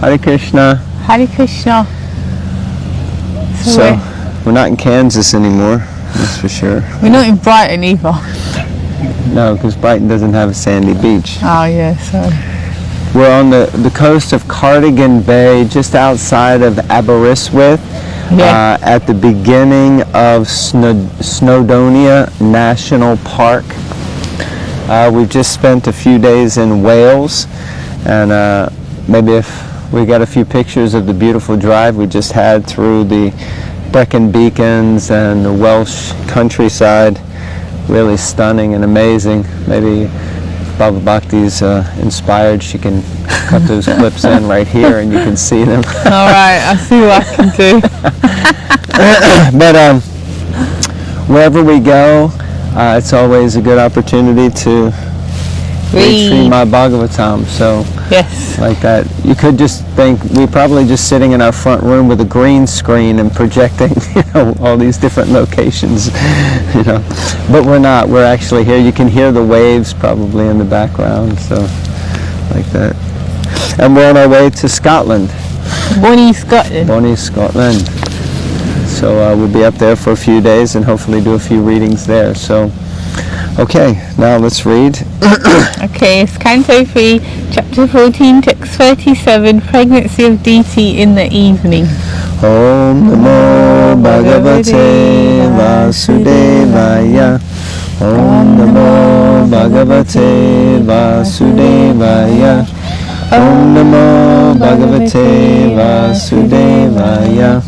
Hare Krishna. Hare Krishna. So we're not in Kansas anymore, that's for sure. We're not in Brighton either. No, because Brighton doesn't have a sandy beach. Oh yeah, sorry. We're on the coast of Cardigan Bay, just outside of Aberystwyth, at the beginning of Snowdonia National Park. We've just spent a few days in Wales, and maybe if we got a few pictures of the beautiful drive we just had through the Brecon Beacons and the Welsh countryside. Really stunning and amazing. Maybe if Bhava Bhakti's inspired, she can cut those clips in right here and you can see them. All right, I'll see what I can do. But wherever we go, it's always a good opportunity to read Srimad Bhagavatam. So yes, like that, you could just think we're probably just sitting in our front room with a green screen and projecting, all these different locations, But we're not. We're actually here. You can hear the waves probably in the background. So like that. And we're on our way to Scotland. Bonnie, Scotland. Bonnie, Scotland. So we'll be up there for a few days and hopefully do a few readings there. So, okay, now let's read. Okay, it's Canto 3, Chapter 14, Text 37, Pregnancy of Deity in the Evening. Om Namo Bhagavate Vasudevaya. Om Namo Bhagavate Vasudevaya. Om Namo Bhagavate Vasudevaya.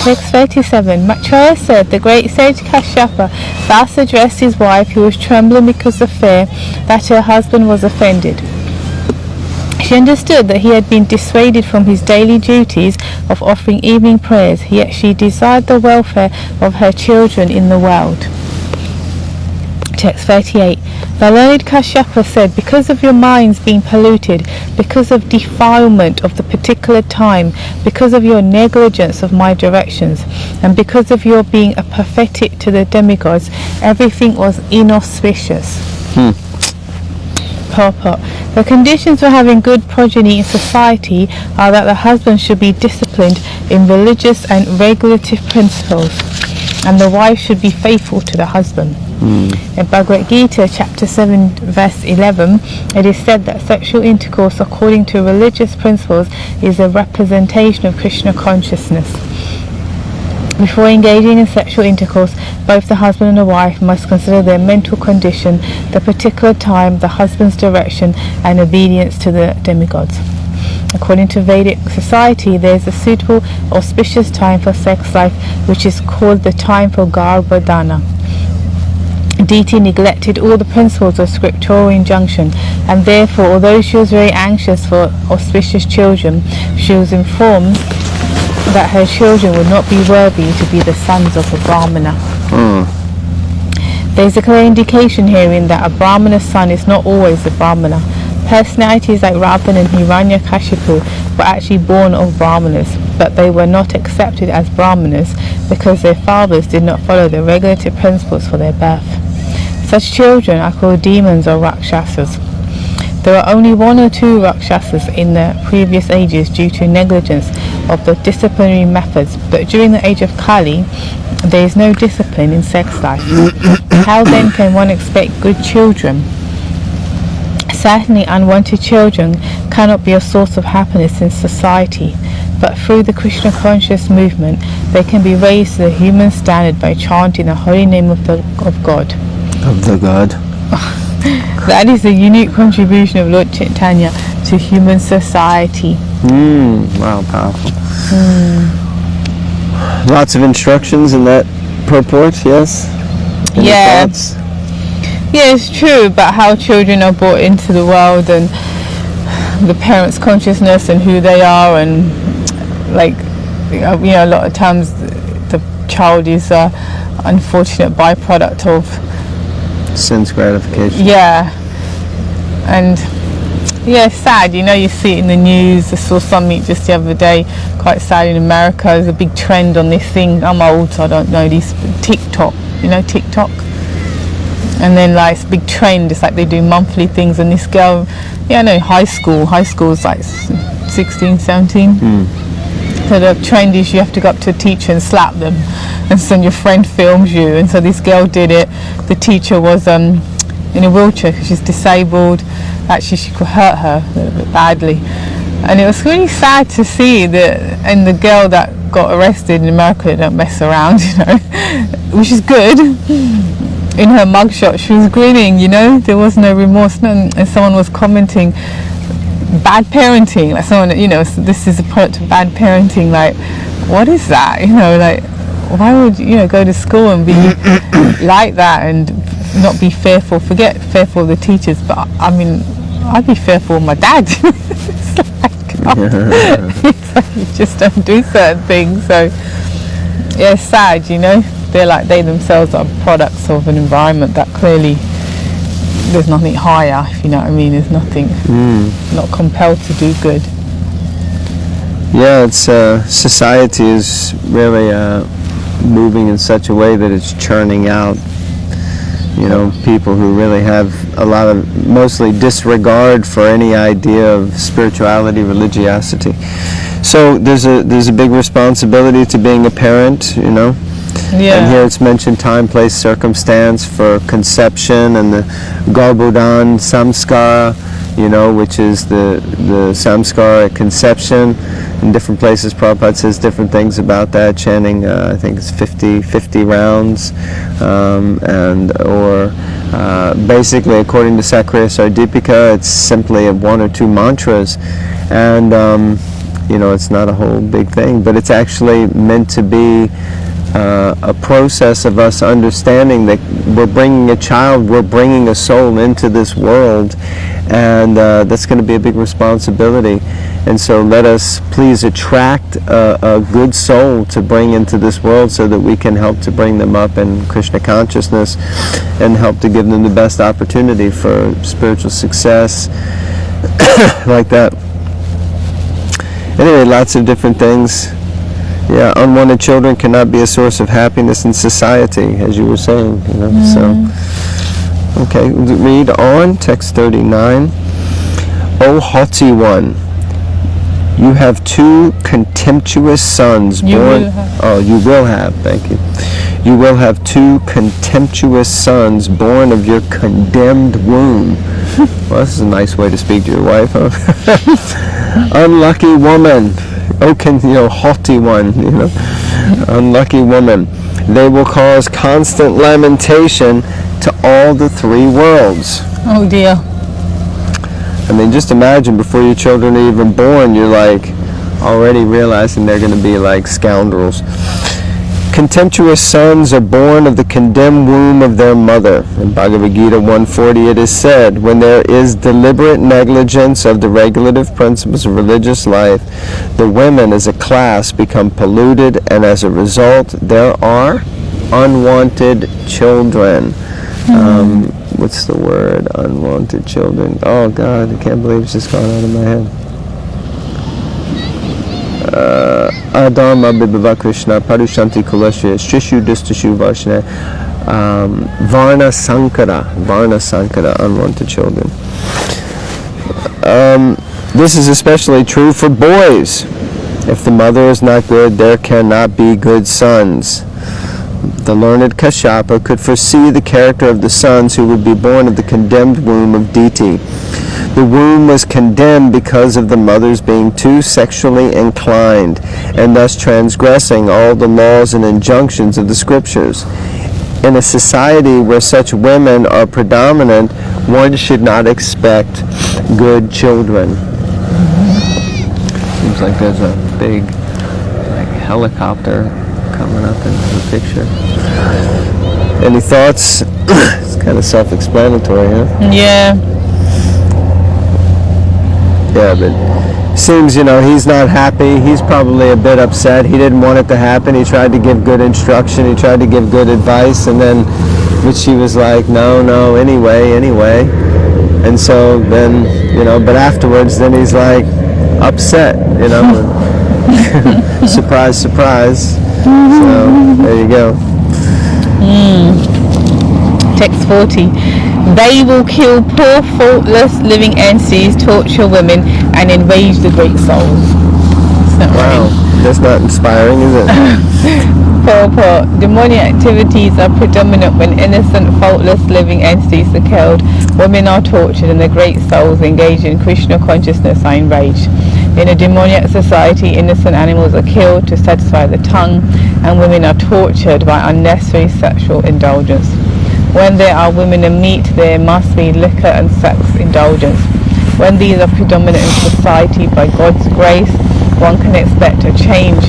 Text 37. Maitreya said, the great sage Kashyapa thus addressed his wife, who was trembling because of fear that her husband was offended. She understood that he had been dissuaded from his daily duties of offering evening prayers, yet she desired the welfare of her children in the world. Text 38. The learned Kashyapa said, because of your minds being polluted, because of defilement of the particular time, because of your negligence of my directions, and because of your being a prophetic to the demigods, everything was inauspicious. Purport. The conditions for having good progeny in society are that the husband should be disciplined in religious and regulative principles, and the wife should be faithful to the husband. In Bhagavad Gita, chapter 7, verse 11, it is said that sexual intercourse according to religious principles is a representation of Krishna consciousness. Before engaging in sexual intercourse, both the husband and the wife must consider their mental condition, the particular time, the husband's direction, and obedience to the demigods. According to Vedic society, there is a suitable, auspicious time for sex life, which is called the time for Garbhadana. Deity neglected all the principles of scriptural injunction, and therefore, although she was very anxious for auspicious children, she was informed that her children would not be worthy to be the sons of a Brahmana. There is a clear indication herein that a Brahmana's son is not always a Brahmana. Personalities like Ravan and Hiranyakashipu were actually born of Brahmanas, but they were not accepted as Brahmanas because their fathers did not follow the regulative principles for their birth. Such children are called demons or Rakshasas. There are only 1 or 2 Rakshasas in the previous ages due to negligence of the disciplinary methods, but during the age of Kali, there is no discipline in sex life. How then can one expect good children? Certainly unwanted children cannot be a source of happiness in society, but through the Krishna conscious movement they can be raised to the human standard by chanting the holy name of God. Of the God. That is a unique contribution of Lord Chaitanya to human society. Wow, powerful. Lots of instructions in that purport, yes? Any thoughts? Yeah, it's true about how children are brought into the world and the parents' consciousness and who they are, and a lot of times the child is an unfortunate byproduct of sense gratification. Yeah, and it's sad. You see it in the news. I saw something just the other day, quite sad, in America. There's a big trend on this thing. I'm old, so I don't know these TikTok. TikTok. And then like it's a big trend, it's like they do monthly things, and this girl, high school's like 16, 17. So the trend is you have to go up to a teacher and slap them, and so your friend films you. And so this girl did it. The teacher was in a wheelchair because she's disabled. Actually, she could hurt her a little bit badly, and it was really sad to see that. And the girl that got arrested in America, they don't mess around, which is good. In her mugshot, she was grinning, there was no remorse. And someone was commenting, bad parenting, like someone, this is a product of bad parenting. Like, what is that? Like, why would go to school and be like that and not be fearful? Forget fearful of the teachers, but I mean, I'd be fearful of my dad. It's like, you just don't do certain things. So yeah, it's sad, They're like, they themselves are products of an environment that clearly there's nothing higher, if you know what I mean. There's nothing, not compelled to do good. Yeah, it's society is really moving in such a way that it's churning out, people who really have a lot of, mostly disregard for any idea of spirituality, religiosity. So there's a big responsibility to being a parent, Yeah. And here it's mentioned time, place, circumstance for conception, and the Garbhodan samskara, which is the samskara at conception. In different places, Prabhupada says different things about that, chanting, I think it's 50 rounds, basically, according to Sakriya Sardipika, it's simply one or two mantras, and it's not a whole big thing, but it's actually meant to be a process of us understanding that we're bringing a child, we're bringing a soul into this world, and that's going to be a big responsibility. And so let us please attract a good soul to bring into this world so that we can help to bring them up in Krishna consciousness and help to give them the best opportunity for spiritual success, like that. Anyway, lots of different things. Yeah, unwanted children cannot be a source of happiness in society, as you were saying, So, okay, read on, text 39. O haughty one, you have two contemptuous sons born. You will have, thank you. You will have two contemptuous sons born of your condemned womb. Well, this is a nice way to speak to your wife, huh? Unlucky woman. Haughty one, unlucky woman. They will cause constant lamentation to all the three worlds. Oh dear. I mean, just imagine before your children are even born, you're like already realizing they're going to be like scoundrels. Contemptuous sons are born of the condemned womb of their mother. In Bhagavad Gita 140 it is said, when there is deliberate negligence of the regulative principles of religious life, the women as a class become polluted, and as a result there are unwanted children. What's the word? Unwanted children. Oh God, I can't believe it's just gone out of my head. Adharma Bibhava Krishna Parushanti Kulashya Shishu Distashu Varshana Varna Sankara, unwanted children. This is especially true for boys. If the mother is not good, there cannot be good sons. The learned Kashyapa could foresee the character of the sons who would be born of the condemned womb of Diti. The womb was condemned because of the mothers being too sexually inclined and thus transgressing all the laws and injunctions of the scriptures. In a society where such women are predominant, one should not expect good children. Seems like there's a big helicopter coming up into the picture. Any thoughts? It's kind of self-explanatory, huh? Yeah. Yeah, but seems, he's not happy. He's probably a bit upset. He didn't want it to happen. He tried to give good instruction. He tried to give good advice, and then, but she was like, no, anyway. And so then, but afterwards, then he's like upset, surprise. So there you go. Text 40. They will kill poor, faultless living entities, torture women, and enrage the great souls. That's not Wow, right. that's not inspiring, is it? Purport. Demonic activities are predominant when innocent, faultless living entities are killed, women are tortured, and the great souls engaged in Krishna consciousness are enraged. In a demoniac society, innocent animals are killed to satisfy the tongue, and women are tortured by unnecessary sexual indulgence. When there are women and meat, there must be liquor and sex indulgence. When these are predominant in society, by God's grace, one can expect a change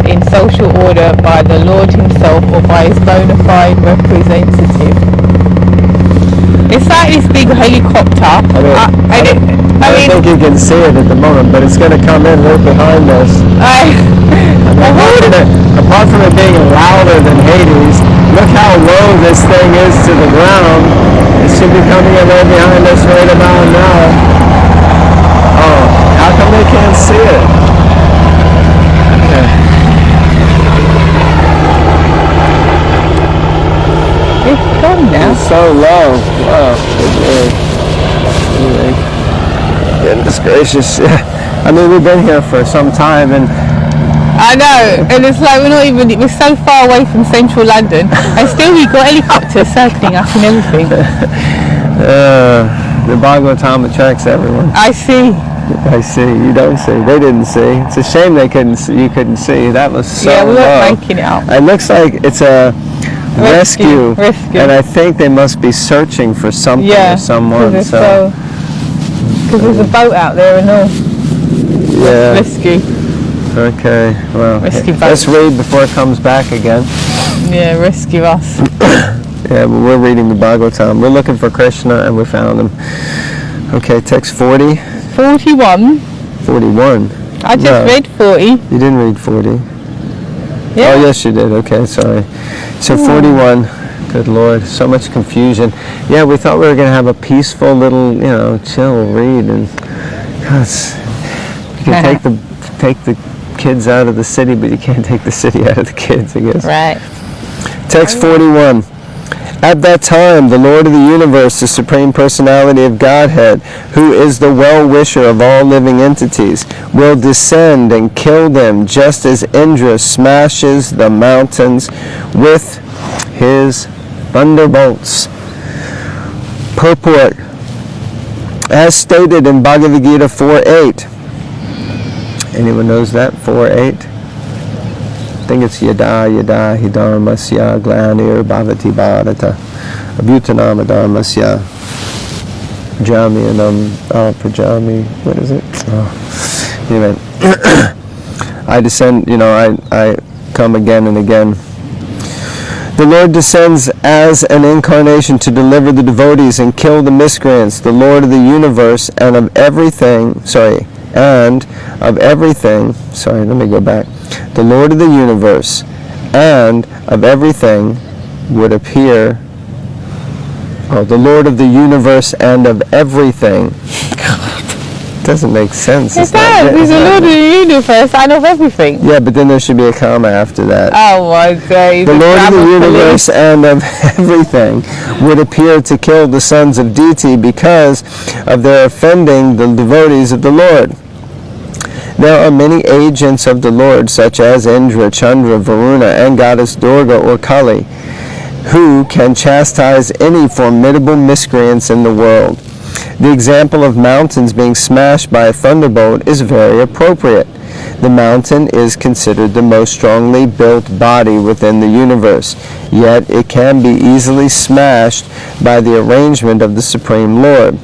in social order by the Lord himself or by his bona fide representative. It's like this big helicopter. I don't think you can see it at the moment, but it's going to come in right behind us. Apart from it being louder than Hades, look how low this thing is to the ground. It should be coming in right behind us right about now. Oh, how come they can't see it? Okay. It's gone now. It's so low. Wow. Anyway, goodness gracious. I mean, we've been here for some time, and I know, and it's like we're so far away from central London, and still we've got helicopters circling us and everything. The Bhagavatam attracts everyone. I see. I see. You don't see. They didn't see. It's a shame they couldn't see. You couldn't see. That was so Yeah, we low. weren't making it out. It looks like it's a rescue, and I think they must be searching for something or someone. Because there's a boat out there and all. Yeah. Rescue. Okay. Well, Rescue boat. let's read before it comes back again. Yeah, rescue us. Yeah, well, we're reading the Bhagavatam. We're looking for Krishna, and we found him. Okay, text 40. 41. 41. I just read 40. You didn't read 40. Yeah. Oh, yes, you did. Okay, sorry. So 41. Good Lord, so much confusion. Yeah, we thought we were going to have a peaceful little, chill read, and you can take the kids out of the city, but you can't take the city out of the kids, I guess. Right. Text 41. At that time, the Lord of the universe, the Supreme Personality of Godhead, who is the well-wisher of all living entities, will descend and kill them just as Indra smashes the mountains with his thunderbolts. Purport. As stated in Bhagavad Gita 4.8. Anyone knows that? 4.8? I think it's yada hi dharmasya glanir bhavati bharata abhutanama dharmasya jamianam prajami. What is it? Oh. Anyway, I descend, I come again and again. The Lord descends as an incarnation to deliver the devotees and kill the miscreants, the Lord of the universe and of everything, the Lord of the universe and of everything would appear. The Lord of the universe and of everything. Doesn't make sense. It does. He's the Lord of the universe and of everything. Yeah, but then there should be a comma after that. Oh my God. The Lord of the universe and of everything would appear to kill the sons of Diti because of their offending the devotees of the Lord. There are many agents of the Lord, such as Indra, Chandra, Varuna, and Goddess Durga or Kali, who can chastise any formidable miscreants in the world. The example of mountains being smashed by a thunderbolt is very appropriate. The mountain is considered the most strongly built body within the universe, yet it can be easily smashed by the arrangement of the Supreme Lord.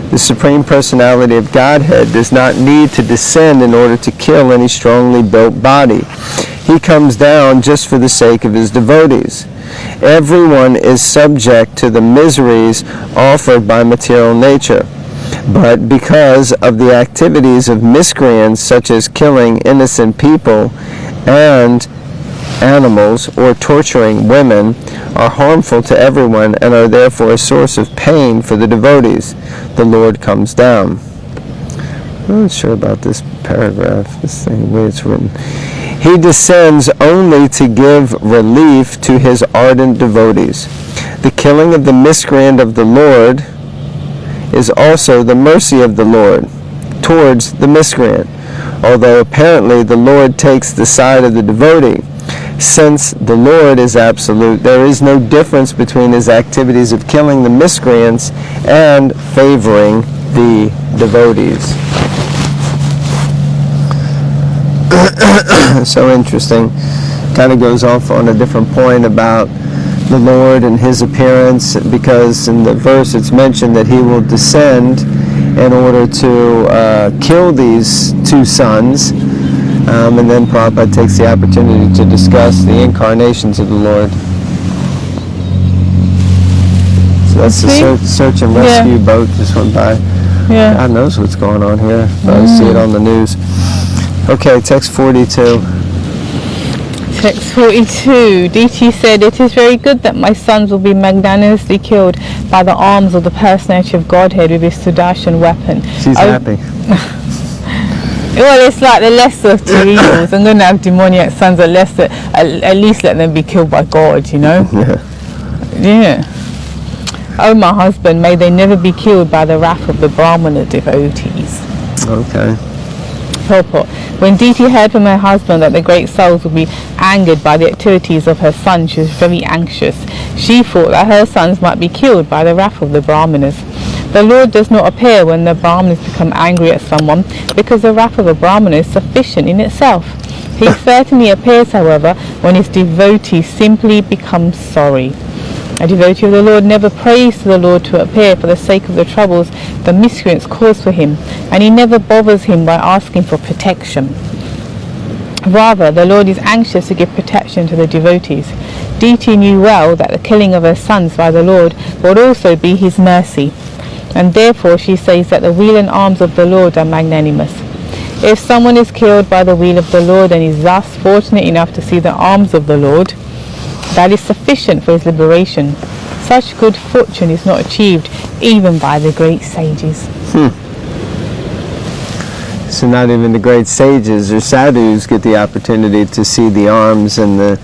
The Supreme Personality of Godhead does not need to descend in order to kill any strongly built body. He comes down just for the sake of his devotees. Everyone is subject to the miseries offered by material nature, but because of the activities of miscreants such as killing innocent people and animals or torturing women are harmful to everyone and are therefore a source of pain for the devotees, the Lord comes down. I'm not sure about this paragraph, this thing, the way it's written. He descends only to give relief to his ardent devotees. The killing of the miscreant of the Lord is also the mercy of the Lord towards the miscreant, although apparently the Lord takes the side of the devotee. Since the Lord is absolute, there is no difference between his activities of killing the miscreants and favoring the devotees. So interesting. Kind of goes off on a different point about the Lord and his appearance, because in the verse it's mentioned that he will descend in order to kill these two sons, and then Prabhupada takes the opportunity to discuss the incarnations of the Lord. So that's the search and rescue boat just went by. Yeah. God knows what's going on here. I see it on the news. Okay, text 42. Text 42. Diti said, "It is very good that my sons will be magnanimously killed by the arms of the personality of Godhead with his Sudarshan weapon." She's happy. Well, it's like the lesser of two evils. I'm going to have demoniac sons, at least let them be killed by God, you know? Yeah. Oh, my husband, may they never be killed by the wrath of the Brahmana devotees. Okay. Purport. When Diti heard from her husband that the great souls would be angered by the activities of her son, she was very anxious. She thought that her sons might be killed by the wrath of the Brahmanas. The Lord does not appear when the Brahmanas become angry at someone, because the wrath of the Brahmana is sufficient in itself. He certainly appears, however, when his devotee simply becomes sorry. A devotee of the Lord never prays to the Lord to appear for the sake of the troubles the miscreants cause for him, and he never bothers him by asking for protection. Rather, the Lord is anxious to give protection to the devotees. Diti knew well that the killing of her sons by the Lord would also be his mercy, and therefore she says that the wheel and arms of the Lord are magnanimous. If someone is killed by the wheel of the Lord and is thus fortunate enough to see the arms of the Lord, that is sufficient for his liberation. Such good fortune is not achieved even by the great sages. So not even the great sages or sadhus get the opportunity to see the arms and the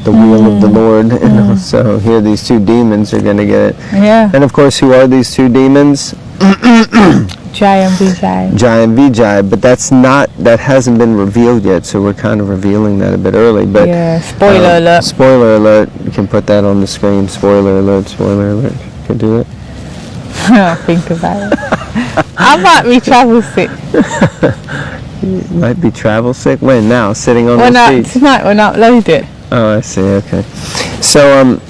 wheel of the Lord. You know? So here these two demons are going to get it. Yeah. And of course, who are these two demons? Jai and Vijay. Jai and Vijay, but that hasn't been revealed yet, so we're kind of revealing that a bit early. But yeah, spoiler alert. Spoiler alert. You can put that on the screen. Spoiler alert, spoiler alert. You can do it. I'll think about it. I might be travel sick. You might be travel sick? When? Now? Sitting on the seat? Tonight when I upload it. Oh, I see. Okay. So,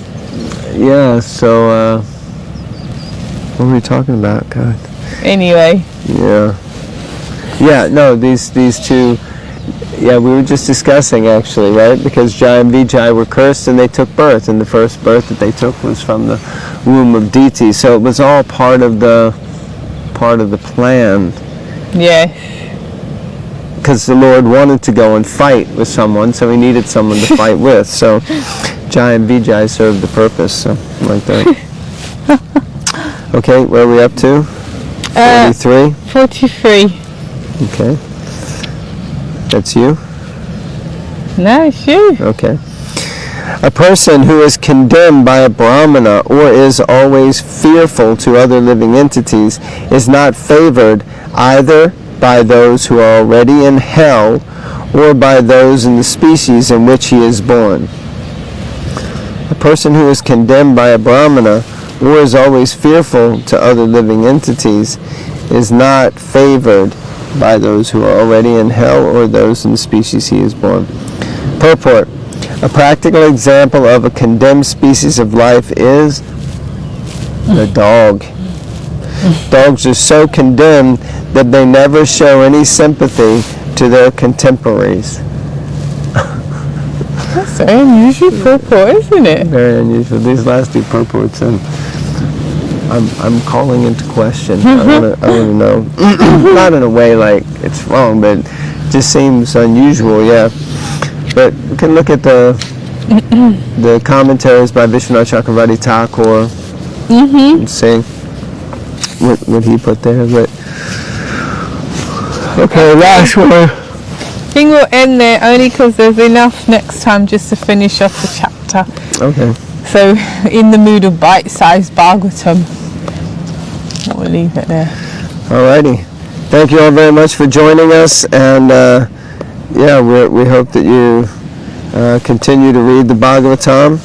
what were we talking about? God. Anyway. Yeah, no, these two, we were just discussing actually, right? Because Jai and Vijay were cursed and they took birth, and the first birth that they took was from the womb of Diti. So it was all part of the plan. Yeah. Because the Lord wanted to go and fight with someone, so he needed someone to fight with. So Jai and Vijay served the purpose, so like that. Okay, where are we up to? 43? 43. Okay. That's you? No, it's you. Okay. A person who is condemned by a Brahmana or is always fearful to other living entities is not favored either by those who are already in hell or by those in the species in which he is born. A person who is condemned by a Brahmana or is always fearful to other living entities is not favored by those who are already in hell or those in the species he is born. Purport. A practical example of a condemned species of life is the dog. Dogs are so condemned that they never show any sympathy to their contemporaries. That's very unusual purport, isn't it? Very unusual. These last two purports, and I'm calling into question. I want to know. Not in a way like it's wrong, but it just seems unusual, yeah. But we can look at the commentaries by Vishwanath Chakravarti Thakur and see what he put there. But okay, last one. think we'll end there only because there's enough next time just to finish off the chapter. Okay. So, in the mood of bite-sized Bhagavatam, we'll leave it there. Alrighty. Thank you all very much for joining us, and we hope that you continue to read the Bhagavatam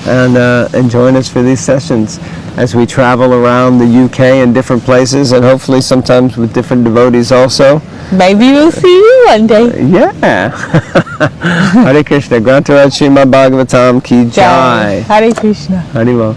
and join us for these sessions as we travel around the UK and different places, and hopefully sometimes with different devotees also. Maybe we'll see you one day. Yeah. Hare Krishna. Grantaraj Srimad Bhagavatam ki jai. Hare Krishna. Hare Krishna.